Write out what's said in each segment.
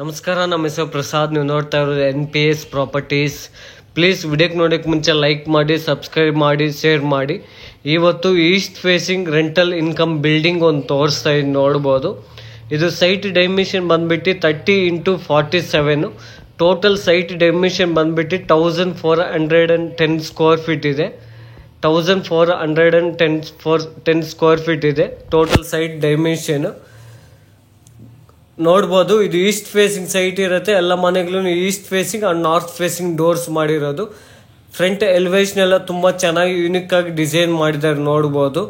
ನಮಸ್ಕಾರ, ನಮ್ಮ ಹೆಸರು ಪ್ರಸಾದ್. ನೀವು ನೋಡ್ತಾ ಇರೋದು NPS ಪ್ರಾಪರ್ಟೀಸ್. ಪ್ಲೀಸ್ ವಿಡಿಯೋಕ್ಕೆ ನೋಡೋಕ್ಕೆ ಮುಂಚೆ ಲೈಕ್ ಮಾಡಿ, ಸಬ್ಸ್ಕ್ರೈಬ್ ಮಾಡಿ, ಶೇರ್ ಮಾಡಿ. ಇವತ್ತು East facing rental income building ಒಂದು ತೋರಿಸ್ತಾ ಇದ್ದು ನೋಡ್ಬೋದು. ಇದು ಸೈಟ್ ಡೈಮೆನ್ಷನ್ ಬಂದ್ಬಿಟ್ಟು 30x47. ಟೋಟಲ್ ಸೈಟ್ ಡೈಮೆನ್ಷನ್ ಬಂದ್ಬಿಟ್ಟು 1410 ಸ್ಕ್ವೇರ್ ಫೀಟ್ ಇದೆ. 1410 ಸ್ಕ್ವೇರ್ ಫೀಟ್ ಇದೆ ಟೋಟಲ್ ಸೈಟ್ ಡೈಮೆನ್ಷನ್. ನೋಡ್ಬೋದು, ಇದು ಈಸ್ಟ್ ಫೇಸಿಂಗ್ ಸೈಟ್ ಇರುತ್ತೆ. ಎಲ್ಲ ಮನೆಗಳು east facing and north facing doors ಮಾಡಿರೋದು. ಫ್ರಂಟ್ ಎಲಿವೇಶನ್ ಎಲ್ಲ ತುಂಬ ಚೆನ್ನಾಗಿ ಯೂನಿಕ್ ಆಗಿ ಡಿಸೈನ್ ಮಾಡಿದ್ದಾರೆ. ನೋಡ್ಬೋದು,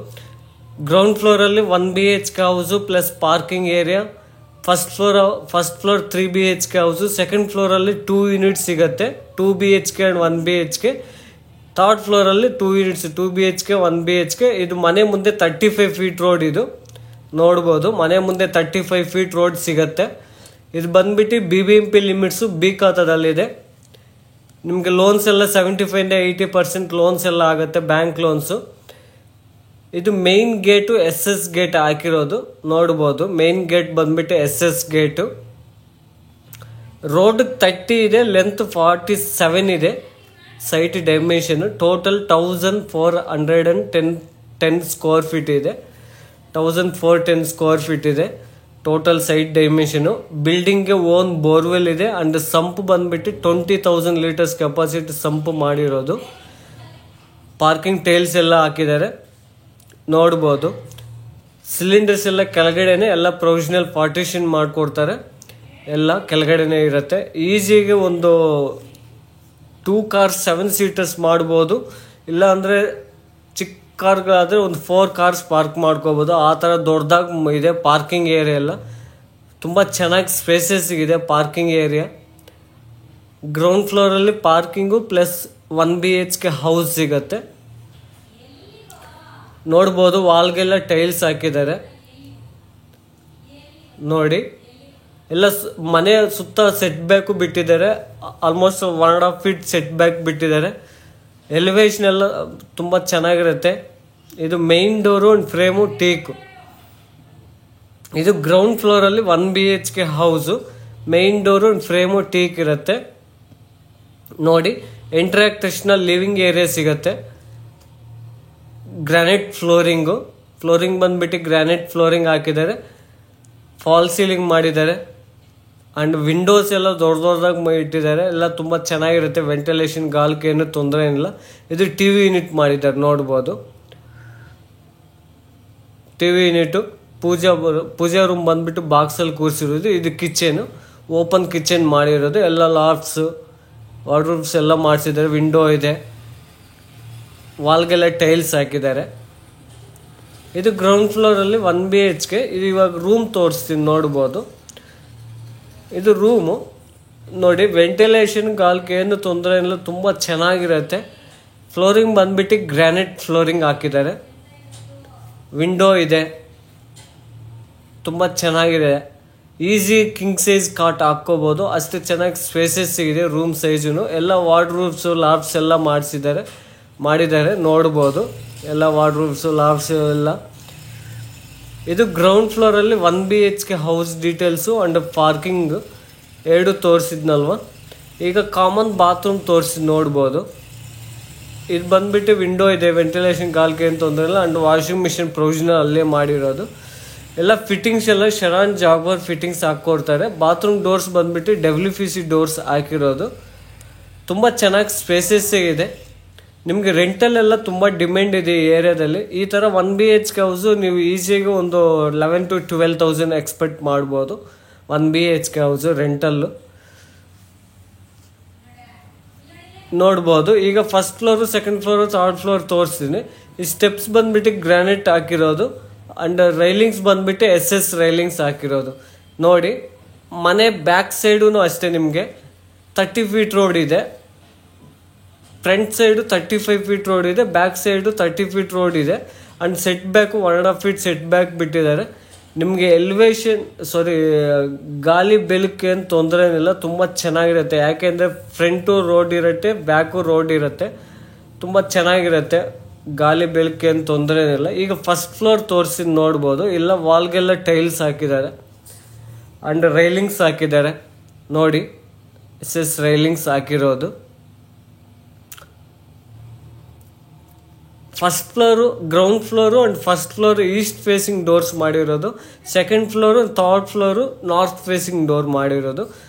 ಗ್ರೌಂಡ್ ಫ್ಲೋರಲ್ಲಿ 1 BHK house plus parking area. First floor 3 BHK house. Second ಫ್ಲೋರಲ್ಲಿ 2 ಯೂನಿಟ್ಸ್ ಸಿಗುತ್ತೆ, 2 BHK ಅಂಡ್ 1 BHK. ಥರ್ಡ್ ಫ್ಲೋರಲ್ಲಿ 2 ಯೂನಿಟ್ಸ್, 2 BHK 1 BHK. ಇದು ಮನೆ ಮುಂದೆ 35 ಫೀಟ್ ರೋಡ್. ಇದು ನೋಡ್ಬೋದು, ಮನೆ ಮುಂದೆ 35 ಫೀಟ್ ರೋಡ್ ಸಿಗತ್ತೆ. ಇದು ಬಂದ್ಬಿಟ್ಟು BBMP ಲಿಮಿಟ್ಸು ಬಿ ಖಾತಾದಲ್ಲಿದೆ. ನಿಮಗೆ ಲೋನ್ಸ್ ಎಲ್ಲ 75-80% ಲೋನ್ಸ್ ಎಲ್ಲ ಆಗುತ್ತೆ, ಬ್ಯಾಂಕ್ ಲೋನ್ಸು. ಇದು ಮೇನ್ ಗೇಟು SS ಗೇಟ್ ಹಾಕಿರೋದು. ನೋಡ್ಬೋದು, ಮೇನ್ ಗೇಟ್ ಬಂದ್ಬಿಟ್ಟು SS ಗೇಟು. ರೋಡ್ 30 ಇದೆ, ಲೆಂತ್ 47 ಇದೆ. Site dimension total 1410 square feet ಇದೆ. 1410 ಸ್ಕ್ವೇರ್ ಫೀಟ್ ಇದೆ ಟೋಟಲ್ ಸೈಟ್ ಡೈಮೆನ್ಷನು. ಬಿಲ್ಡಿಂಗ್ಗೆ ಓನ್ ಬೋರ್ವೆಲ್ ಇದೆ ಅಂಡ್ ಸಂಪ್ ಬಂದ್ಬಿಟ್ಟು 20,000 ಲೀಟರ್ಸ್ ಕೆಪಾಸಿಟಿ ಸಂಪ್ ಮಾಡಿರೋದು. ಪಾರ್ಕಿಂಗ್ ಟೈಲ್ಸ್ ಎಲ್ಲ ಹಾಕಿದ್ದಾರೆ. ನೋಡ್ಬೋದು, ಸಿಲಿಂಡರ್ಸ್ ಎಲ್ಲ ಕೆಳಗಡೆನೆ, ಎಲ್ಲ ಪ್ರೊವಿಷನಲ್ ಪಾರ್ಟಿಷನ್ ಮಾಡಿಕೊಡ್ತಾರೆ. ಎಲ್ಲ ಕೆಳಗಡೆನೆ ಇರುತ್ತೆ. ಈಸಿಗೆ ಒಂದು 2 ಕಾರ್ಸ್ 7 ಸೀಟರ್ಸ್ ಮಾಡ್ಬೋದು. ಇಲ್ಲ ಅಂದರೆ ಚಿಕ್ಕ ಕಾರ್ಗಳಾದರೆ ಒಂದು 4 ಕಾರ್ಸ್ ಪಾರ್ಕ್ ಮಾಡ್ಕೋಬೋದು. ಆ ಥರ ದೊಡ್ಡದಾಗಿ ಇದೆ ಪಾರ್ಕಿಂಗ್ ಏರಿಯಾ ಎಲ್ಲ. ತುಂಬ ಚೆನ್ನಾಗಿ ಸ್ಪೇಸಸ್ ಇದೆ ಪಾರ್ಕಿಂಗ್ ಏರಿಯಾ. ಗ್ರೌಂಡ್ ಫ್ಲೋರಲ್ಲಿ ಪಾರ್ಕಿಂಗು ಪ್ಲಸ್ 1 BHK ಹೌಸ್ ಸಿಗತ್ತೆ. ನೋಡ್ಬೋದು, ವಾಲ್ಗೆಲ್ಲ ಟೈಲ್ಸ್ ಹಾಕಿದ್ದಾರೆ. ನೋಡಿ, ಎಲ್ಲ ಮನೆ ಸುತ್ತ ಸೆಟ್ ಬ್ಯಾಕು ಬಿಟ್ಟಿದ್ದಾರೆ. ಆಲ್ಮೋಸ್ಟ್ 1.5 ಫೀಟ್ ಸೆಟ್ ಬ್ಯಾಕ್ ಬಿಟ್ಟಿದ್ದಾರೆ. ಎಲಿವೇಶನ್ ಎಲ್ಲ ತುಂಬ ಚೆನ್ನಾಗಿರುತ್ತೆ. ಇದು main door and frame teak. ಇದು ಗ್ರೌಂಡ್ ಫ್ಲೋರಲ್ಲಿ 1 BHK ಹೌಸು. Main door and frame teak ಇರುತ್ತೆ. ನೋಡಿ, ಎಂಟ್ರಿ ಆದ ತಕ್ಷಣ ಲಿವಿಂಗ್ ಏರಿಯಾ ಸಿಗುತ್ತೆ. ಗ್ರಾನೈಟ್ ಫ್ಲೋರಿಂಗ್ ಬಂದ್ಬಿಟ್ಟು ಗ್ರಾನೈಟ್ ಫ್ಲೋರಿಂಗ್ ಹಾಕಿದ್ದಾರೆ. ಫಾಲ್ ಸೀಲಿಂಗ್ ಮಾಡಿದ್ದಾರೆ ಅಂಡ್ ವಿಂಡೋಸ್ ಎಲ್ಲ ದೊಡ್ಡದಾಗಿ ಇಟ್ಟಿದ್ದಾರೆ. ಎಲ್ಲ ತುಂಬ ಚೆನ್ನಾಗಿರುತ್ತೆ. ವೆಂಟಿಲೇಷನ್ ಗಾಳಿಗೆ ಏನು ತೊಂದರೆ ಏನಿಲ್ಲ. ಇದು TV ಯೂನಿಟ್ ಮಾಡಿದ್ದಾರೆ. ನೋಡ್ಬೋದು, TV ಯೂನಿಟು. ಪೂಜಾ ರೂಮ್ ಬಂದ್ಬಿಟ್ಟು ಬಾಕ್ಸಲ್ಲಿ ಕೂರಿಸಿರೋದು. ಇದು ಕಿಚನು, ಓಪನ್ ಕಿಚನ್ ಮಾಡಿರೋದು. ಎಲ್ಲ ಲಾಫ್ಟ್ಸು, ವಾರ್ಡ್ರೂಮ್ಸ್ ಎಲ್ಲ ಮಾಡಿಸಿದ್ದಾರೆ. ವಿಂಡೋ ಇದೆ, ವಾಲ್ಗೆಲ್ಲ ಟೈಲ್ಸ್ ಹಾಕಿದ್ದಾರೆ. ಇದು ಗ್ರೌಂಡ್ ಫ್ಲೋರಲ್ಲಿ 1 BHK. ಇದು ಇವಾಗ ರೂಮ್ ತೋರಿಸ್ತೀನಿ. ನೋಡ್ಬೋದು, ಇದು ರೂಮು. ನೋಡಿ, ವೆಂಟಿಲೇಷನ್ ಗಾಳಿಗೆ ಏನು ತೊಂದರೆ ಇಲ್ಲ, ತುಂಬ ಚೆನ್ನಾಗಿರುತ್ತೆ. ಫ್ಲೋರಿಂಗ್ ಬಂದ್ಬಿಟ್ಟು ಗ್ರಾನೈಟ್ ಫ್ಲೋರಿಂಗ್ ಹಾಕಿದ್ದಾರೆ. ವಿಂಡೋ ಇದೆ, ತುಂಬ ಚೆನ್ನಾಗಿದೆ. ಈಸಿ ಕಿಂಗ್ ಸೈಜ್ ಕಾಟ್ ಹಾಕ್ಕೋಬೋದು, ಅಷ್ಟು ಚೆನ್ನಾಗಿ ಸ್ಪೇಸಸ್ ಇದೆ ರೂಮ್ ಸೈಜು. ಎಲ್ಲ ವಾರ್ಡ್ರೂಮ್ಸು ಲಾಫ್ಟ್ಸ್ ಎಲ್ಲ ಮಾಡಿದ್ದಾರೆ. ನೋಡ್ಬೋದು, ಎಲ್ಲ ವಾರ್ಡ್ರೂಮ್ಸು ಲಾಫ್ಟ್ಸು ಎಲ್ಲ. ಇದು ಗ್ರೌಂಡ್ ಫ್ಲೋರಲ್ಲಿ 1 BHK house details and parking 2 ತೋರಿಸಿದ್ನಲ್ವ. ಈಗ ಕಾಮನ್ ಬಾತ್ರೂಮ್ ತೋರಿಸಿದ್. ನೋಡ್ಬೋದು, ಇದು ಬಂದ್ಬಿಟ್ಟು ವಿಂಡೋ ಇದೆ, ವೆಂಟಿಲೇಷನ್ ಗಾಳಿಗೆ ಏನು ತೊಂದರೆ ಇಲ್ಲ. ಅಂಡ್ ವಾಷಿಂಗ್ ಮಿಷಿನ್ ಪ್ರೊವಿಷನಲ್ ಅಲ್ಲೇ ಮಾಡಿರೋದು. ಎಲ್ಲ ಫಿಟ್ಟಿಂಗ್ಸ್ ಎಲ್ಲ Sharon Jaquar fittings ಹಾಕ್ಕೊಡ್ತಾರೆ. Bathroom doors ಬಂದ್ಬಿಟ್ಟು WPC ಡೋರ್ಸ್ ಹಾಕಿರೋದು. ತುಂಬ ಚೆನ್ನಾಗಿ ಸ್ಪೇಸಸ್ ಇದೆ. ನಿಮಗೆ ರೆಂಟಲ್ ಎಲ್ಲ ತುಂಬ ಡಿಮ್ಯಾಂಡ್ ಇದೆ ಈ ಏರಿಯಾದಲ್ಲಿ. ಈ ಥರ 1 BHK ಹೌಸು ನೀವು ಈಸಿಯಾಗಿ ಒಂದು 11,000 to 12,000 ಎಕ್ಸ್ಪೆಕ್ಟ್ ಮಾಡ್ಬೋದು. 1 BHK ಹೌಸು ರೆಂಟಲ್ಲು. ನೋಡ್ಬೋದು, ಈಗ first floor, second floor, third floor ತೋರಿಸ್ತೀನಿ. ಈ ಸ್ಟೆಪ್ಸ್ ಬಂದ್ಬಿಟ್ಟು ಗ್ರಾನೈಟ್ ಹಾಕಿರೋದು ಅಂಡ್ ರೈಲಿಂಗ್ಸ್ ಬಂದ್ಬಿಟ್ಟು SS ರೈಲಿಂಗ್ಸ್ ಹಾಕಿರೋದು. ನೋಡಿ, ಮನೆ ಬ್ಯಾಕ್ ಸೈಡು ಅಷ್ಟೇ ನಿಮಗೆ 30 ಫೀಟ್ ರೋಡ್ ಇದೆ. ಫ್ರಂಟ್ ಸೈಡು 35 ಫೀಟ್ ರೋಡ್ ಇದೆ, ಬ್ಯಾಕ್ ಸೈಡು 30 ಫೀಟ್ ರೋಡ್ ಇದೆ. And set back 1.5 feet set back ಬಿಟ್ಟಿದ್ದಾರೆ. ನಿಮಗೆ ಗಾಳಿ ಬೆಳಕು ಏನು ತೊಂದರೆ ಏನಿಲ್ಲ, ತುಂಬ ಚೆನ್ನಾಗಿರುತ್ತೆ. ಯಾಕೆಂದರೆ ಫ್ರಂಟು ರೋಡ್ ಇರುತ್ತೆ, ಬ್ಯಾಕು ರೋಡ್ ಇರುತ್ತೆ. ತುಂಬ ಚೆನ್ನಾಗಿರುತ್ತೆ, ಗಾಳಿ ಬೆಳಕು ಏನು ತೊಂದರೆ ಏನಿಲ್ಲ. ಈಗ ಫಸ್ಟ್ ಫ್ಲೋರ್ ತೋರಿಸಿ ನೋಡ್ಬೋದು. ಇಲ್ಲ ವಾಲ್ಗೆಲ್ಲ ಟೈಲ್ಸ್ ಹಾಕಿದ್ದಾರೆ ಅಂಡ್ ರೈಲಿಂಗ್ಸ್ ಹಾಕಿದ್ದಾರೆ. ನೋಡಿ SS ರೈಲಿಂಗ್ಸ್ ಹಾಕಿರೋದು. First floor, ground floor and first floor east facing doors ಮಾಡಿರೋದು. Second floor, third floor north facing door ಮಾಡಿರೋದು.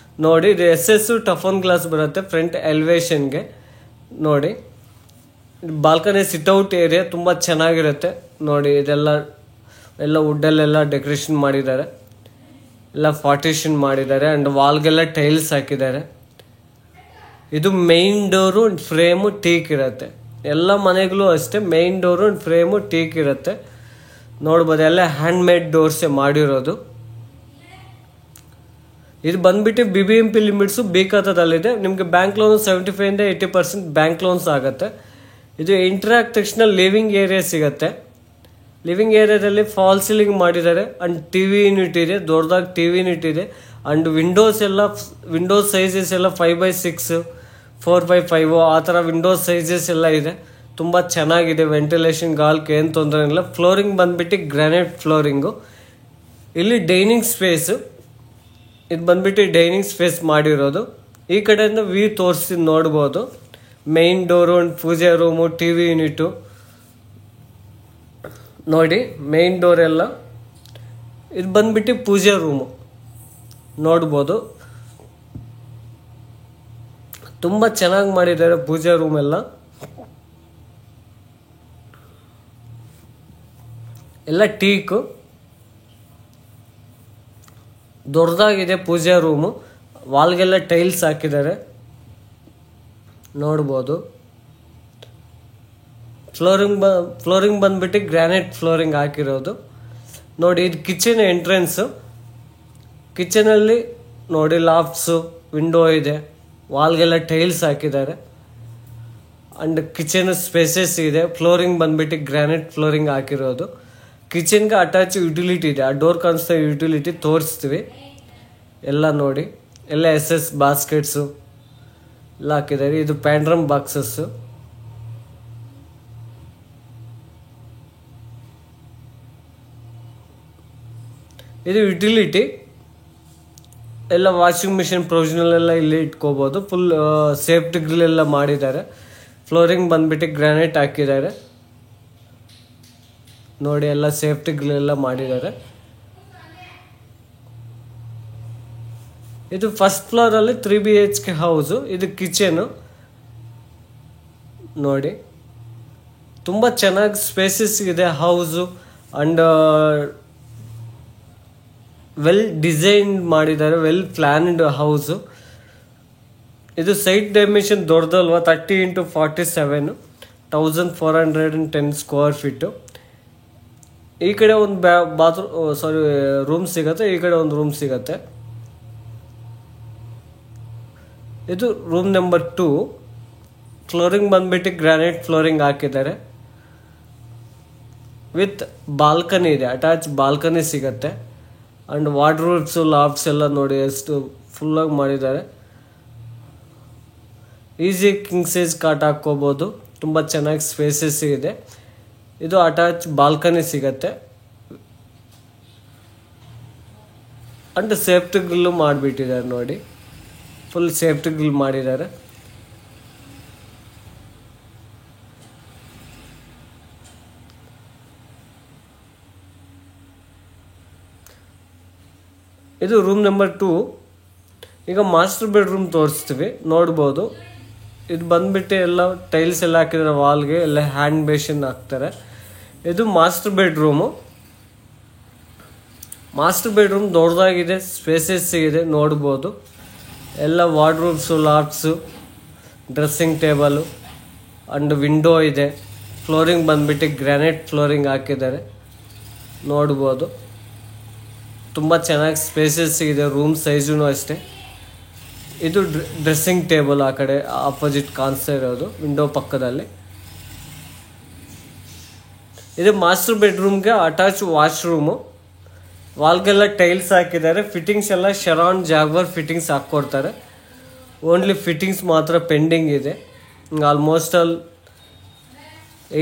ನೋಡಿ ಇದು SS ಟಫನ್ ಗ್ಲಾಸ್ ಬರುತ್ತೆ ಫ್ರಂಟ್ ಎಲಿವೇಶನ್ಗೆ. ನೋಡಿ ಬಾಲ್ಕನಿ ಸಿಟ್ಔಟ್ ಏರಿಯಾ ತುಂಬ ಚೆನ್ನಾಗಿರುತ್ತೆ. ನೋಡಿ ಎಲ್ಲ ವುಡ್ಡಲ್ಲೆಲ್ಲ ಡೆಕೋರೇಷನ್ ಮಾಡಿದ್ದಾರೆ, ಎಲ್ಲ ಪಾರ್ಟಿಷನ್ ಮಾಡಿದ್ದಾರೆ ಆ್ಯಂಡ್ ವಾಲ್ಗೆಲ್ಲ ಟೈಲ್ಸ್ ಹಾಕಿದ್ದಾರೆ. ಇದು main door and frame teak ಇರುತ್ತೆ. ಎಲ್ಲ ಮನೆಗಳು ಅಷ್ಟೇ main door and frame teak ಇರುತ್ತೆ. ನೋಡ್ಬೋದು ಎಲ್ಲ ಹ್ಯಾಂಡ್ ಮೇಡ್ ಡೋರ್ಸೇ ಮಾಡಿರೋದು. ಇದು ಬಂದ್ಬಿಟ್ಟು BBMP ಲಿಮಿಟ್ಸು ಬಿ ಖಾತಾದಲ್ಲಿದೆ. ನಿಮಗೆ bank loan 75 to 80% bank loans ಆಗುತ್ತೆ. ಇದು ಎಂಟ್ರಿ ಆದ ತಕ್ಷಣ ಲಿವಿಂಗ್ ಏರಿಯಾ ಸಿಗುತ್ತೆ. ಲಿವಿಂಗ್ ಏರಿಯಾದಲ್ಲಿ ಫಾಲ್ ಸೀಲಿಂಗ್ ಮಾಡಿದ್ದಾರೆ ಆ್ಯಂಡ್ TV ಯೂನಿಟ್ ಇದೆ, ದೊಡ್ಡದಾಗಿ TV ಯೂನಿಟ್ ಇದೆ. ಆ್ಯಂಡ್ ವಿಂಡೋಸ್ ಸೈಜಸ್ ಎಲ್ಲ 5x6, 4x5 ಆ ಥರ ವಿಂಡೋಸ್ ಸೈಜಸ್ ಎಲ್ಲ ಇದೆ. ತುಂಬ ಚೆನ್ನಾಗಿದೆ. ವೆಂಟಿಲೇಷನ್ ಗಾಲ್ಗೆ ಏನು ತೊಂದರೆ ಇಲ್ಲ. ಫ್ಲೋರಿಂಗ್ ಬಂದ್ಬಿಟ್ಟು ಗ್ರಾನೈಟ್ ಫ್ಲೋರಿಂಗು. ಇಲ್ಲಿ ಡೈನಿಂಗ್ ಸ್ಪೇಸು, ಇದು ಬಂದ್ಬಿಟ್ಟು ಡೈನಿಂಗ್ ಸ್ಪೇಸ್ ಮಾಡಿರೋದು. ಈ ಕಡೆಯಿಂದ ವ್ಯೂ ತೋರಿಸಿ ನೋಡ್ಬೋದು. ಮೇನ್ ಡೋರು ಆ್ಯಂಡ್ ಪೂಜೆ ರೂಮು, TV ಯೂನಿಟು. ನೋಡಿ ಮೇನ್ ಡೋರ್ ಎಲ್ಲ. ಇದು ಬಂದ್ಬಿಟ್ಟು ಪೂಜೆ ರೂಮು ನೋಡ್ಬೋದು. ತುಂಬ ಚೆನ್ನಾಗಿ ಮಾಡಿದ್ದಾರೆ ಪೂಜೆ ರೂಮ್ ಎಲ್ಲ. ಎಲ್ಲ ಟೀಕು, ದೊಡ್ಡದಾಗಿದೆ ಪೂಜೆ ರೂಮು. ವಾಲ್ಗೆಲ್ಲ ಟೈಲ್ಸ್ ಹಾಕಿದ್ದಾರೆ ನೋಡ್ಬೋದು. ಫ್ಲೋರಿಂಗ್ ಬಂದ್ಬಿಟ್ಟು ಗ್ರಾನೈಟ್ ಫ್ಲೋರಿಂಗ್ ಹಾಕಿರೋದು. ನೋಡಿ ಇದು ಕಿಚನ್ ಎಂಟ್ರೆನ್ಸು. ಕಿಚನಲ್ಲಿ ನೋಡಿ ಲಾಫ್ಟ್ಸು, ವಿಂಡೋ ಇದೆ, ವಾಲ್ಗೆಲ್ಲ ಟೈಲ್ಸ್ ಹಾಕಿದ್ದಾರೆ ಆ್ಯಂಡ್ ಕಿಚನ್ ಸ್ಪೇಸಸ್ ಇದೆ. ಫ್ಲೋರಿಂಗ್ ಬಂದ್ಬಿಟ್ಟು ಗ್ರಾನೈಟ್ ಫ್ಲೋರಿಂಗ್ ಹಾಕಿರೋದು. ಕಿಚನ್ಗೆ ಅಟ್ಯಾಚ್ ಯುಟಿಲಿಟಿ ಇದೆ. ಆ ಡೋರ್ ಕಾಣಿಸ್ತಾ ಯುಟಿಲಿಟಿ ತೋರಿಸ್ತೀವಿ. ಎಲ್ಲ ನೋಡಿ ಎಲ್ಲ SS ಬಾಸ್ಕೆಟ್ಸು ಎಲ್ಲ ಹಾಕಿದ್ದಾರೆ. ಇದು ಪ್ಯಾಂಡ್ರಮ್ ಬಾಕ್ಸಸ್ಸು. ಇದು ಯುಟಿಲಿಟಿ. ಎಲ್ಲ ವಾಷಿಂಗ್ ಮಿಷಿನ್ ಪ್ರೊವಿಷನಲ್ ಎಲ್ಲ ಇಲ್ಲಿ ಇಟ್ಕೋಬೋದು. ಫುಲ್ ಸೇಫ್ಟಿ ಗ್ರಿಲ್ ಎಲ್ಲ ಮಾಡಿದ್ದಾರೆ. ಫ್ಲೋರಿಂಗ್ ಬಂದ್ಬಿಟ್ಟು ಗ್ರಾನೈಟ್ ಹಾಕಿದ್ದಾರೆ. ನೋಡಿ ಎಲ್ಲ ಸೇಫ್ಟಿ ಗ್ರಿಲ್ ಎಲ್ಲ ಮಾಡಿದ್ದಾರೆ. ಇದು ಫಸ್ಟ್ ಫ್ಲೋರಲ್ಲಿ 3 BHK ಹೌಸು. ಇದು ಕಿಚನು. ನೋಡಿ ತುಂಬ ಚೆನ್ನಾಗಿ ಸ್ಪೇಸಸ್ ಇದೆ ಹೌಸು ಆ್ಯಂಡ್ ವೆಲ್ ಡಿಸೈನ್ ಮಾಡಿದ್ದಾರೆ, ವೆಲ್ ಪ್ಲ್ಯಾನ್ಡ್ ಹೌಸು. ಇದು ಸೈಟ್ ಡೈಮೆನ್ಷನ್ ದೊಡ್ಡದಲ್ವ, 30 x 47, 1410 ಸ್ಕ್ವೇರ್ ಫೀಟು. ಈ ಕಡೆ ಒಂದು ರೂಮ್ ಸಿಗುತ್ತೆ, ಈ ಕಡೆ ಒಂದು ರೂಮ್ ಸಿಗುತ್ತೆ. ಇದು ರೂಮ್ ನಂಬರ್ 2. ಫ್ಲೋರಿಂಗ್ ಬಂದ್ಬಿಟ್ಟು ಗ್ರಾನೈಟ್ ಫ್ಲೋರಿಂಗ್ ಹಾಕಿದ್ದಾರೆ. ವಿತ್ ಬಾಲ್ಕನಿ ಇದೆ, ಅಟ್ಯಾಚ್ ಬಾಲ್ಕನಿ ಸಿಗುತ್ತೆ. ಆ್ಯಂಡ್ ವಾರ್ಡ್ರೋಬ್ಸು, ಲಾಫ್ಟ್ಸ್ ಎಲ್ಲ ನೋಡಿ ಎಷ್ಟು ಫುಲ್ಲಾಗಿ ಮಾಡಿದ್ದಾರೆ. ಈಸಿ ಕಿಂಗ್ ಸೈಜ್ ಕಾಟ್ ಹಾಕ್ಕೋಬೋದು. ತುಂಬ ಚೆನ್ನಾಗಿ ಸ್ಪೇಸಸ್ ಇದೆ. ಇದು ಅಟ್ಯಾಚ್ ಬಾಲ್ಕನಿ ಸಿಗತ್ತೆ ಅಂಡ್ ಸೇಫ್ಟಿ ಗ್ರಿಲ್ಲು ಮಾಡಿಬಿಟ್ಟಿದ್ದಾರೆ. ನೋಡಿ ಫುಲ್ ಸೇಫ್ಟಿ ಗ್ರಿಲ್ ಮಾಡಿದ್ದಾರೆ. ಇದು ರೂಮ್ ನಂಬರ್ 2. ಈಗ ಮಾಸ್ಟರ್ ಬೆಡ್ರೂಮ್ ತೋರಿಸ್ತೀವಿ, ನೋಡ್ಬೋದು. ಇದು ಬಂದ್ಬಿಟ್ಟು ಎಲ್ಲ ಟೈಲ್ಸ್ ಎಲ್ಲ ಹಾಕಿದ್ದಾರೆ, ವಾಲ್ಗೆ ಎಲ್ಲ ಹ್ಯಾಂಡ್ ಬೇಷನ್ ಹಾಕ್ತಾರೆ. ಇದು ಮಾಸ್ಟರ್ ಬೆಡ್ರೂಮು. ಮಾಸ್ಟರ್ ಬೆಡ್ರೂಮ್ ದೊಡ್ಡದಾಗಿದೆ, ಸ್ಪೇಸಸ್ ಇದೆ, ನೋಡ್ಬೋದು. ಎಲ್ಲ wardrobes, lofts, dressing table and window ಇದೆ. ಫ್ಲೋರಿಂಗ್ ಬಂದ್ಬಿಟ್ಟು ಗ್ರಾನೈಟ್ ಫ್ಲೋರಿಂಗ್ ಹಾಕಿದ್ದಾರೆ, ನೋಡ್ಬೋದು. ತುಂಬ ಚೆನ್ನಾಗಿ ಸ್ಪೇಸಸ್ ಇದೆ. ರೂಮ್ ಸೈಜೂ ಅಷ್ಟೇ. ಇದು ಡ್ರೆಸ್ಸಿಂಗ್ ಟೇಬಲ್ ಆ ಕಡೆ ಆಪೋಸಿಟ್ ಕಾಣಿಸ್ತಾ ಇರೋದು ವಿಂಡೋ ಪಕ್ಕದಲ್ಲಿ. ಇದು ಮಾಸ್ಟರ್ ಬೆಡ್ರೂಮ್ಗೆ ಅಟ್ಯಾಚ್ ವಾಶ್ರೂಮು. ವಾಲ್ಗೆಲ್ಲ ಟೈಲ್ಸ್ ಹಾಕಿದ್ದಾರೆ. ಫಿಟ್ಟಿಂಗ್ಸ್ ಎಲ್ಲ ಶರಾನ್ ಜಾಗ್ವರ್ ಫಿಟ್ಟಿಂಗ್ಸ್ ಹಾಕ್ಕೊಡ್ತಾರೆ. ಓನ್ಲಿ ಫಿಟ್ಟಿಂಗ್ಸ್ ಮಾತ್ರ ಪೆಂಡಿಂಗ್ ಇದೆ. Almost all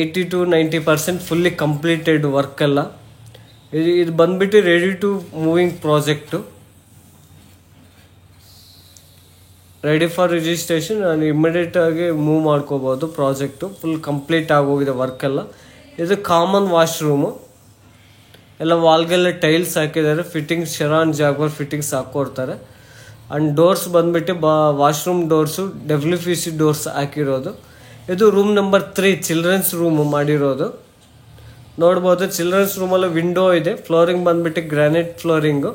80 to 90% fully completed work ಎಲ್ಲ. ಇದು ಬಂದ್ಬಿಟ್ಟು ready to moving project. Ready for registration. ನಾನು ಇಮಿಡಿಯೇಟಾಗಿ ಮೂವ್ ಮಾಡ್ಕೋಬೋದು. ಪ್ರಾಜೆಕ್ಟು ಫುಲ್ ಕಂಪ್ಲೀಟ್ ಆಗೋಗಿದೆ ವರ್ಕ್ ಎಲ್ಲ. ಇದು ಕಾಮನ್ ವಾಶ್ರೂಮು, ಎಲ್ಲ ವಾಲ್ಗೆಲ್ಲ ಟೈಲ್ಸ್ ಹಾಕಿದ್ದಾರೆ. ಫಿಟ್ಟಿಂಗ್ಸ್ ಶರಾನ್ ಜಾಗ್ವಾರ್ ಫಿಟ್ಟಿಂಗ್ಸ್ ಹಾಕ್ಕೊಡ್ತಾರೆ. ಆ್ಯಂಡ್ ಡೋರ್ಸ್ ಬಂದುಬಿಟ್ಟು ವಾಶ್ರೂಮ್ ಡೋರ್ಸು WPC ಡೋರ್ಸ್ ಹಾಕಿರೋದು. ಇದು ರೂಮ್ ನಂಬರ್ 3 ಚಿಲ್ಡ್ರನ್ಸ್ ರೂಮು ಮಾಡಿರೋದು. ನೋಡ್ಬೋದು ಚಿಲ್ಡ್ರನ್ಸ್ ರೂಮಲ್ಲಿ ವಿಂಡೋ ಇದೆ. ಫ್ಲೋರಿಂಗ್ ಬಂದುಬಿಟ್ಟು granite flooring.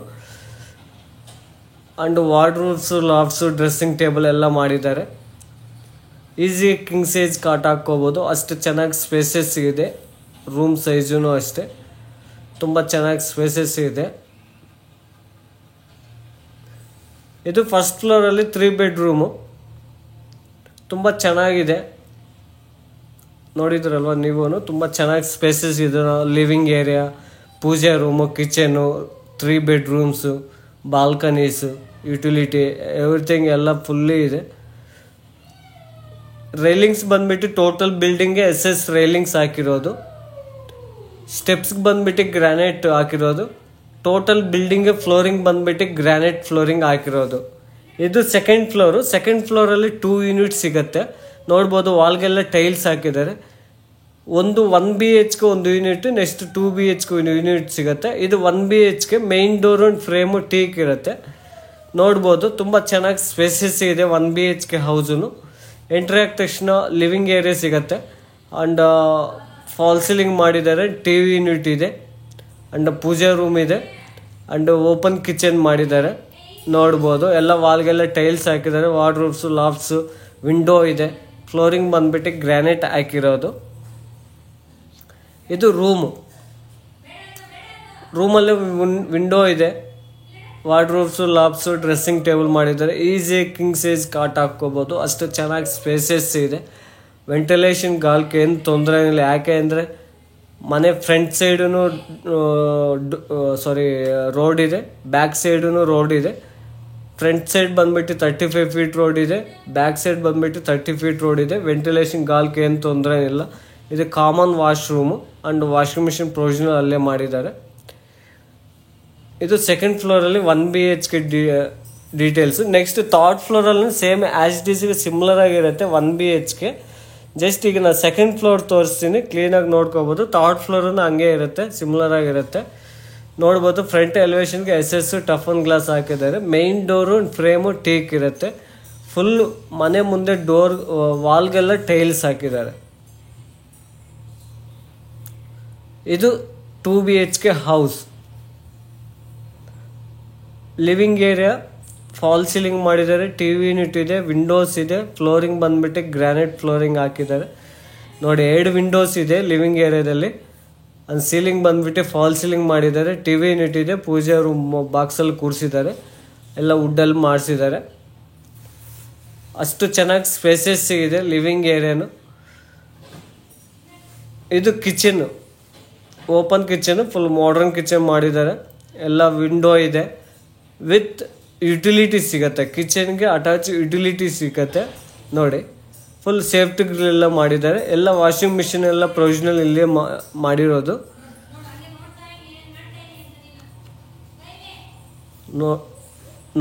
And wardrobes, lofts, dressing table ಎಲ್ಲ ಮಾಡಿದ್ದಾರೆ. ಈಸಿ ಕಿಂಗ್ ಸೈಜ್ ಕಾಟ್ ಹಾಕ್ಕೋಬೋದು. ಅಷ್ಟು ಚೆನ್ನಾಗಿ ಸ್ಪೇಸಸ್ ಇದೆ. ರೂಮ್ ಸೈಜೂ ಅಷ್ಟೇ ತುಂಬ ಚೆನ್ನಾಗಿ ಸ್ಪೇಸಸ್ ಇದೆ. ಇದು ಫಸ್ಟ್ ಫ್ಲೋರಲ್ಲಿ 3 ಬೆಡ್ರೂಮು. ತುಂಬ ಚೆನ್ನಾಗಿದೆ, ನೋಡಿದ್ರಲ್ವ ನೀವು. ತುಂಬ ಚೆನ್ನಾಗಿ ಸ್ಪೇಸಸ್ ಇದೆ. ಲಿವಿಂಗ್ ಏರಿಯಾ, ಪೂಜೆ room, kitchen, 3 bedrooms, ಬಾಲ್ಕನೀಸು, utility, everything ಎಲ್ಲ ಫುಲ್ಲಿ ಇದೆ. ರೈಲಿಂಗ್ಸ್ ಬಂದುಬಿಟ್ಟು ಟೋಟಲ್ ಬಿಲ್ಡಿಂಗ್ಗೆ SS ರೈಲಿಂಗ್ಸ್ ಹಾಕಿರೋದು. ಸ್ಟೆಪ್ಸ್ಗೆ ಬಂದುಬಿಟ್ಟು ಗ್ರಾನೈಟ್ ಹಾಕಿರೋದು. ಟೋಟಲ್ ಬಿಲ್ಡಿಂಗ್ಗೆ ಫ್ಲೋರಿಂಗ್ ಬಂದುಬಿಟ್ಟು ಗ್ರಾನೈಟ್ ಫ್ಲೋರಿಂಗ್ ಹಾಕಿರೋದು. ಇದು ಸೆಕೆಂಡ್ ಫ್ಲೋರು. ಸೆಕೆಂಡ್ ಫ್ಲೋರಲ್ಲಿ 2 ಯೂನಿಟ್ ಸಿಗುತ್ತೆ. ನೋಡ್ಬೋದು ವಾಲ್ಗೆಲ್ಲ ಟೈಲ್ಸ್ ಹಾಕಿದ್ದಾರೆ. ಒಂದು 1 BHK ಒಂದು ಯೂನಿಟ್, ನೆಕ್ಸ್ಟ್ 2 BHK ಒಂದು ಯೂನಿಟ್ ಸಿಗುತ್ತೆ. ಇದು 1 BHK ಮೇನ್ ಡೋರ್ ಒಂದು ಫ್ರೇಮು ಟೀಕ್ ಇರುತ್ತೆ. ನೋಡ್ಬೋದು ತುಂಬ ಚೆನ್ನಾಗಿ ಸ್ಪೇಸಸ್ ಇದೆ 1 BHK ಹೌಸು. ಎಂಟ್ರಿ ಆದ ತಕ್ಷಣ ಲಿವಿಂಗ್ ಏರಿಯಾ ಸಿಗುತ್ತೆ. ಆ್ಯಂಡ್ ಫಾಲ್ ಸೀಲಿಂಗ್ ಮಾಡಿದ್ದಾರೆ. TV ಯೂನಿಟ್ ಇದೆ. ಆ್ಯಂಡ್ ಪೂಜಾ ರೂಮ್ ಇದೆ. ಆ್ಯಂಡ್ ಓಪನ್ ಕಿಚನ್ ಮಾಡಿದ್ದಾರೆ. ನೋಡ್ಬೋದು ಎಲ್ಲ ವಾಲ್ಗೆಲ್ಲ ಟೈಲ್ಸ್ ಹಾಕಿದ್ದಾರೆ. ವಾರ್ಡ್ರೋಬ್ಸು, ಲಾಫ್ಟ್ಸು, ವಿಂಡೋ ಇದೆ. ಫ್ಲೋರಿಂಗ್ ಬಂದುಬಿಟ್ಟು ಗ್ರಾನೈಟ್ ಹಾಕಿರೋದು. ಇದು ರೂಮಲ್ಲಿ ವಿಂಡೋ ಇದೆ. ವಾರ್ಡ್ರೋಬ್ಸು, ಲಾಫ್ಟ್ಸು, ಡ್ರೆಸ್ಸಿಂಗ್ ಟೇಬಲ್ ಮಾಡಿದ್ದಾರೆ. ಈಸಿ ಕಿಂಗ್ ಸೈಜ್ ಕಾಟ್ ಹಾಕ್ಕೋಬೋದು. ಅಷ್ಟು ಚೆನ್ನಾಗಿ ಸ್ಪೇಸಸ್ ಇದೆ. ವೆಂಟಿಲೇಷನ್ ಗಾಳಿಗೆ ಏನು ತೊಂದರೆ ಇಲ್ಲ. ಯಾಕೆ ಅಂದರೆ ಮನೆ ಫ್ರಂಟ್ ಸೈಡೂ ರೋಡ್ ಇದೆ, ಬ್ಯಾಕ್ ಸೈಡೂ ರೋಡ್ ಇದೆ. ಫ್ರಂಟ್ ಸೈಡ್ ಬಂದುಬಿಟ್ಟು 35 ಫೀಟ್ ರೋಡ್ ಇದೆ, ಬ್ಯಾಕ್ ಸೈಡ್ ಬಂದುಬಿಟ್ಟು 30 ಫೀಟ್ ರೋಡ್ ಇದೆ. ವೆಂಟಿಲೇಷನ್ ಗಾಳಿಗೆ ಏನು ತೊಂದರೆ ಇಲ್ಲ. ಇದು common washroom and washing machine provision ಅಲ್ಲೇ ಮಾಡಿದ್ದಾರೆ. ಇದು ಸೆಕೆಂಡ್ ಫ್ಲೋರಲ್ಲಿ 1 BHK ಡೀಟೇಲ್ಸು. ನೆಕ್ಸ್ಟ್ ಥರ್ಡ್ ಫ್ಲೋರಲ್ಲಿ ಸೇಮ್ ಆ್ಯಸ್ ಡಿಸ್ಗೆ ಸಿಮ್ಲರ್ ಆಗಿರುತ್ತೆ 1 BHK. ಜಸ್ಟ್ ಈಗ ನಾನು ಸೆಕೆಂಡ್ ಫ್ಲೋರ್ ತೋರಿಸ್ತೀನಿ, ಕ್ಲೀನಾಗಿ ನೋಡ್ಕೋಬೋದು. ಥರ್ಡ್ ಫ್ಲೋರನ್ನು ಹಂಗೆ ಇರುತ್ತೆ, ಸಿಮ್ಲರ್ ಆಗಿರುತ್ತೆ. ನೋಡ್ಬೋದು ಫ್ರಂಟ್ ಎಲಿವೇಷನ್ಗೆ SS ಟಫನ್ ಗ್ಲಾಸ್ ಹಾಕಿದ್ದಾರೆ. ಮೇನ್ ಡೋರು ಫ್ರೇಮು ಟೀಕ್ ಇರುತ್ತೆ. ಫುಲ್ ಮನೆ ಮುಂದೆ ಡೋರ್ ವಾಲ್ಗೆಲ್ಲ ಟೈಲ್ಸ್ ಹಾಕಿದ್ದಾರೆ. ಇದು 2 BHK house. Living area fall ceiling ಮಾಡಿದ್ದಾರೆ. TV ಯೂನಿಟ್ ಇದೆ, ವಿಂಡೋಸ್ ಇದೆ. ಫ್ಲೋರಿಂಗ್ ಬಂದುಬಿಟ್ಟು ಗ್ರಾನೈಟ್ ಫ್ಲೋರಿಂಗ್ ಹಾಕಿದ್ದಾರೆ. ನೋಡಿ 2 ವಿಂಡೋಸ್ ಇದೆ ಲಿವಿಂಗ್ ಏರಿಯಾದಲ್ಲಿ. ಒಂದು ಸೀಲಿಂಗ್ ಬಂದುಬಿಟ್ಟು ಫಾಲ್ ಸೀಲಿಂಗ್ ಮಾಡಿದ್ದಾರೆ. TV ಯೂನಿಟ್ ಇದೆ. ಪೂಜೆ ರೂಮ್ ಬಾಕ್ಸಲ್ಲಿ ಕೂರಿಸಿದ್ದಾರೆ. ಎಲ್ಲ ವುಡ್ಡಲ್ಲಿ ಮಾಡಿಸಿದ್ದಾರೆ. ಅಷ್ಟು ಚೆನ್ನಾಗಿ ಸ್ಪೇಸಸ್ ಇದೆ ಲಿವಿಂಗ್ ಏರಿಯಾನು. ಇದು kitchen, open kitchen, full modern kitchen ಮಾಡಿದ್ದಾರೆ. ಎಲ್ಲ ವಿಂಡೋ ಇದೆ ವಿತ್ ಯುಟಿಲಿಟಿ ಸಿಗುತ್ತೆ. ಕಿಚನ್ಗೆ ಅಟ್ಯಾಚ್ ಯುಟಿಲಿಟಿ ಸಿಗುತ್ತೆ. ನೋಡಿ ಫುಲ್ ಸೇಫ್ಟಿ ಗ್ರಿಲ್ ಎಲ್ಲ ಮಾಡಿದ್ದಾರೆ. ಎಲ್ಲ ವಾಷಿಂಗ್ ಮಿಷಿನ್ ಎಲ್ಲ ಪ್ರೊವಿಷನಲ್ ಇಲ್ಲೇ ಮಾಡಿರೋದು.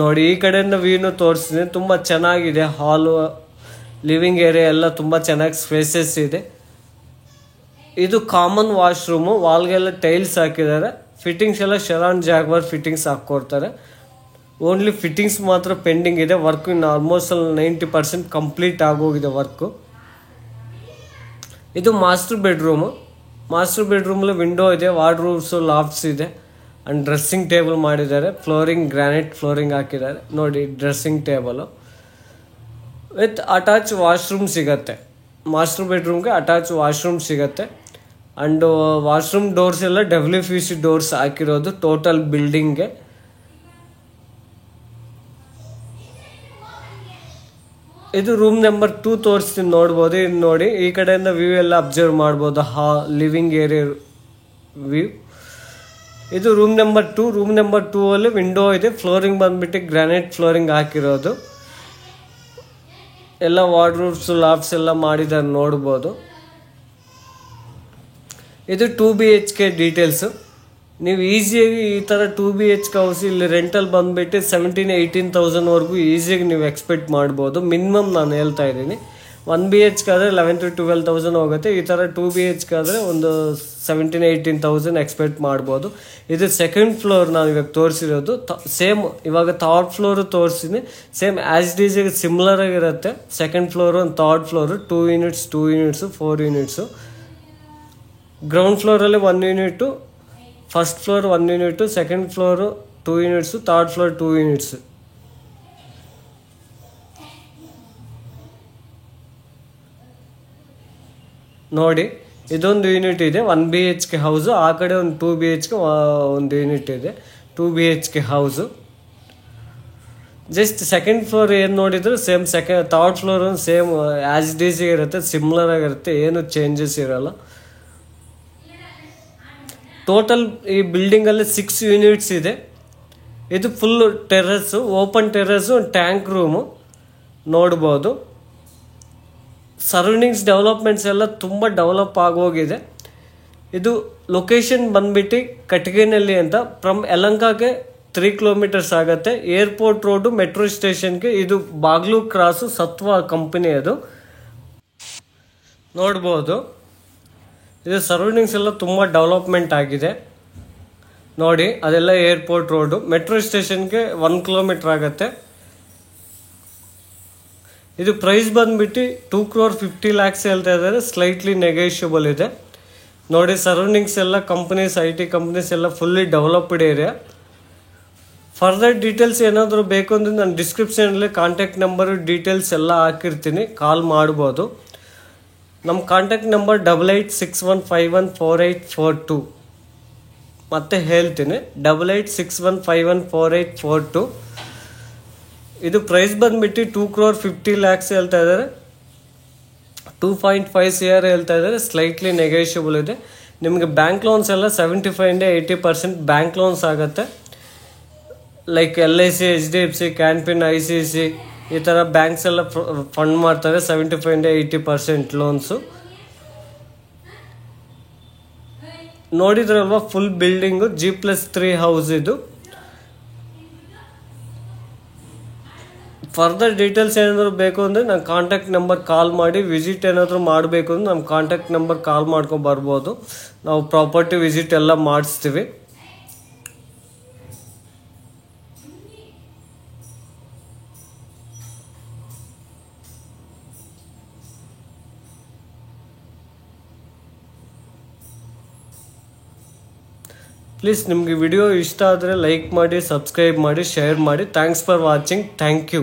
ನೋಡಿ ಈ ಕಡೆಯಿಂದ ವ್ಯೂನು ತೋರಿಸ್ತೀನಿ. ತುಂಬ ಚೆನ್ನಾಗಿದೆ. ಹಾಲು, ಲಿವಿಂಗ್ ಏರಿಯಾ ಎಲ್ಲ ತುಂಬ ಚೆನ್ನಾಗಿ ಸ್ಪೇಸಸ್ ಇದೆ. ಇದು ಕಾಮನ್ ವಾಶ್ರೂಮು. ವಾಲ್ಗೆಲ್ಲ ಟೈಲ್ಸ್ ಹಾಕಿದ್ದಾರೆ. ಫಿಟ್ಟಿಂಗ್ಸ್ ಎಲ್ಲ ಶರಾನ್ ಜಾಗ್ವಾರ್ ಫಿಟ್ಟಿಂಗ್ಸ್ ಹಾಕ್ಕೊಡ್ತಾರೆ. ಓನ್ಲಿ ಫಿಟ್ಟಿಂಗ್ಸ್ ಮಾತ್ರ ಪೆಂಡಿಂಗ್ ಇದೆ. ವರ್ಕ್ ಇನ್ನು ಆಲ್ಮೋಸ್ಟ್ 90% ಕಂಪ್ಲೀಟ್ ಆಗೋಗಿದೆ ವರ್ಕು. ಇದು ಮಾಸ್ಟರ್ ಬೆಡ್ರೂಮು. ಮಾಸ್ಟರ್ ಬೆಡ್ರೂಮಲ್ಲಿ ವಿಂಡೋ ಇದೆ, ವಾರ್ಡ್ರೋಬ್ಸು, ಲಾಫ್ಟ್ಸ್ ಇದೆ. ಆ್ಯಂಡ್ ಡ್ರೆಸ್ಸಿಂಗ್ ಟೇಬಲ್ ಮಾಡಿದ್ದಾರೆ. ಫ್ಲೋರಿಂಗ್ ಗ್ರಾನೈಟ್ ಫ್ಲೋರಿಂಗ್ ಹಾಕಿದ್ದಾರೆ. ನೋಡಿ dressing table with attach washroom ಸಿಗುತ್ತೆ. ಮಾಸ್ಟರ್ ಬೆಡ್ರೂಮ್ಗೆ ಅಟ್ಯಾಚ್ ವಾಶ್ರೂಮ್ ಸಿಗುತ್ತೆ. ಆ್ಯಂಡ್ ವಾಶ್ರೂಮ್ ಡೋರ್ಸ್ ಎಲ್ಲ WPC ಡೋರ್ಸ್ ಹಾಕಿರೋದು ಟೋಟಲ್ ಬಿಲ್ಡಿಂಗ್ಗೆ. ಇದು ರೂಮ್ ನಂಬರ್ 2 ತೋರಿಸ್ತೀನಿ, ನೋಡ್ಬೋದು. ಇದು ನೋಡಿ ಈ ಕಡೆಯಿಂದ ವ್ಯೂ ಎಲ್ಲ ಅಬ್ಸರ್ವ್ ಮಾಡ್ಬೋದು. Living area view. ಇದು ರೂಮ್ ನಂಬರ್ 2. ರೂಮ್ ನಂಬರ್ 2 ಅಲ್ಲಿ ವಿಂಡೋ ಇದೆ. ಫ್ಲೋರಿಂಗ್ ಬಂದುಬಿಟ್ಟು ಗ್ರಾನೈಟ್ ಫ್ಲೋರಿಂಗ್ ಹಾಕಿರೋದು. ಎಲ್ಲ ವಾರ್ಡ್ರೋಬ್ಸ್, ಲಾಫ್ಟ್ಸ್ ಎಲ್ಲ ಮಾಡಿದ್ದಾರೆ, ನೋಡ್ಬೋದು. ಇದು 2 BHK ಡೀಟೇಲ್ಸು. ನೀವು ಈಸಿಯಾಗಿ ಈ ಥರ 2 BHK ಹೌಸ್ ಇಲ್ಲಿ ರೆಂಟಲ್ ಬಂದುಬಿಟ್ಟು 17,000-18,000ವರೆಗೂ ಈಸಿಯಾಗಿ ನೀವು ಎಕ್ಸ್ಪೆಕ್ಟ್ ಮಾಡ್ಬೋದು. ಮಿನಿಮಮ್ ನಾನು ಹೇಳ್ತಾ ಇದ್ದೀನಿ. 1 BHK ಆದರೆ 11,000-12,000 ಹೋಗುತ್ತೆ. ಈ ಥರ 2 BHK ಆದರೆ ಒಂದು 17,000-18,000 ಎಕ್ಸ್ಪೆಕ್ಟ್ ಮಾಡ್ಬೋದು. ಇದು ಸೆಕೆಂಡ್ ಫ್ಲೋರ್ ನಾವು ಇವಾಗ ತೋರಿಸಿರೋದು. ಸೇಮ್ ಇವಾಗ ಥರ್ಡ್ ಫ್ಲೋರು ತೋರಿಸಿದ್ದೀನಿ. Same as it is similar ಆಗಿರುತ್ತೆ. ಸೆಕೆಂಡ್ ಫ್ಲೋರು ಒಂದು third floor 2 units 4 units. Ground ಫ್ಲೋರಲ್ಲಿ 1 unit, first floor 1 unit, second floor 2 units, third floor 2 units. ನೋಡಿ ಇದೊಂದು ಯೂನಿಟ್ ಇದೆ 1 BHK ಹೌಸು. ಆ ಕಡೆ ಒಂದು 2 BHK ಒಂದು ಯೂನಿಟ್ ಇದೆ 2 BHK house. Just second floor ಏನು ನೋಡಿದ್ರು same third floor same as it is ಇರುತ್ತೆ, ಸಿಮ್ಲರ್ ಆಗಿರುತ್ತೆ, ಏನು ಚೇಂಜಸ್ ಇರೋಲ್ಲ. ಟೋಟಲ್ ಈ ಬಿಲ್ಡಿಂಗಲ್ಲಿ 6 ಯೂನಿಟ್ಸ್ ಇದೆ. ಇದು ಫುಲ್ ಟೆರ್ರಸ್ಸು, ಓಪನ್ ಟೆರ್ರಸ್ಸು, ಟ್ಯಾಂಕ್ ರೂಮು ನೋಡ್ಬೋದು. ಸರೌಂಡಿಂಗ್ಸ್ ಡೆವಲಪ್ಮೆಂಟ್ಸ್ ಎಲ್ಲ ತುಂಬ ಡೆವಲಪ್ ಆಗೋಗಿದೆ. ಇದು ಲೊಕೇಶನ್ ಬಂದ್ಬಿಟ್ಟು ಕಟ್ಗೆನಲ್ಲಿ ಅಂತ. ಫ್ರಮ್ ಯಲಹಂಕಕ್ಕೆ 3 ಕಿಲೋಮೀಟರ್ಸ್ ಆಗುತ್ತೆ. ಏರ್ಪೋರ್ಟ್ ರೋಡು, ಮೆಟ್ರೋ ಸ್ಟೇಷನ್ಗೆ. ಇದು ಬಾಗ್ಲು ಕ್ರಾಸು, ಸತ್ವ ಕಂಪನಿ ಅದು ನೋಡ್ಬೋದು. ಇದು ಸರೌಂಡಿಂಗ್ಸ್ ಎಲ್ಲ ತುಂಬ ಡೆವಲಪ್ಮೆಂಟ್ ಆಗಿದೆ ನೋಡಿ. ಅದೆಲ್ಲ ಏರ್ಪೋರ್ಟ್ ರೋಡು. ಮೆಟ್ರೋ ಸ್ಟೇಷನ್ಗೆ 1 ಕಿಲೋಮೀಟರ್ ಆಗುತ್ತೆ. ಇದು ಪ್ರೈಸ್ ಬಂದ್ಬಿಟ್ಟು 2,50,00,000 ಹೇಳ್ತಾ ಇದ್ದಾರೆ. ಸ್ಲೈಟ್ಲಿ ನೆಗೋಷಿಯಬಲ್ ಇದೆ ನೋಡಿ. ಸರೌಂಡಿಂಗ್ಸ್ ಎಲ್ಲ ಕಂಪ್ನೀಸ್, IT ಕಂಪ್ನೀಸ್ ಎಲ್ಲ fully developed area. Further details ಏನಾದರೂ ಬೇಕು ಅಂದರೆ ನಾನು ಡಿಸ್ಕ್ರಿಪ್ಷನಲ್ಲಿ ಕಾಂಟ್ಯಾಕ್ಟ್ ನಂಬರು ಡೀಟೇಲ್ಸ್ ಎಲ್ಲ ಹಾಕಿರ್ತೀನಿ, ಕಾಲ್ ಮಾಡ್ಬೋದು. ನಮ್ಮ ಕಾಂಟ್ಯಾಕ್ಟ್ ನಂಬರ್ 8861514842. ಮತ್ತೆ ಹೇಳ್ತೀನಿ 8861514842. ಇದು ಪ್ರೈಸ್ ಬಂದ್ಬಿಟ್ಟು 2,50,00,000 ಹೇಳ್ತಾ ಇದ್ದಾರೆ. 2.5 CR ಹೇಳ್ತಾ ಇದ್ದಾರೆ. ಸ್ಲೈಟ್ಲಿ ನೆಗೋಷಿಯಬಲ್ ಇದೆ. ನಿಮಗೆ ಬ್ಯಾಂಕ್ ಲೋನ್ಸ್ ಎಲ್ಲ 75-80% ಬ್ಯಾಂಕ್ ಲೋನ್ಸ್ ಆಗುತ್ತೆ. Like LIC, HDFC, Can Fin, ICIC ಈ ಥರ ಬ್ಯಾಂಕ್ಸ್ ಎಲ್ಲ ಫಂಡ್ ಮಾಡ್ತಾರೆ. 75-80% ಲೋನ್ಸು. ನೋಡಿದ್ರಲ್ವಾ ಫುಲ್ ಬಿಲ್ಡಿಂಗು G+3 ಹೌಸ್ ಇದು. ಫರ್ದರ್ ಡೀಟೇಲ್ಸ್ ಏನಾದರೂ ಬೇಕು ಅಂದರೆ ನಾನು ಕಾಂಟ್ಯಾಕ್ಟ್ ನಂಬರ್ ಕಾಲ್ ಮಾಡಿ. ವಿಸಿಟ್ ಏನಾದರೂ ಮಾಡಬೇಕು ಅಂದರೆ ನಮ್ಮ ಕಾಂಟ್ಯಾಕ್ಟ್ ನಂಬರ್ ಕಾಲ್ ಮಾಡ್ಕೊಂಡು ಬರ್ಬೋದು. ನಾವು ಪ್ರಾಪರ್ಟಿ ವಿಸಿಟ್ ಎಲ್ಲ ಮಾಡಿಸ್ತೀವಿ. ಪ್ಲೀಸ್ ನಿಮಗೆ ವಿಡಿಯೋ ಇಷ್ಟ ಆದರೆ ಲೈಕ್ ಮಾಡಿ, ಸಬ್ಸ್ಕ್ರೈಬ್ ಮಾಡಿ, ಶೇರ್ ಮಾಡಿ. Thanks for watching. Thank you.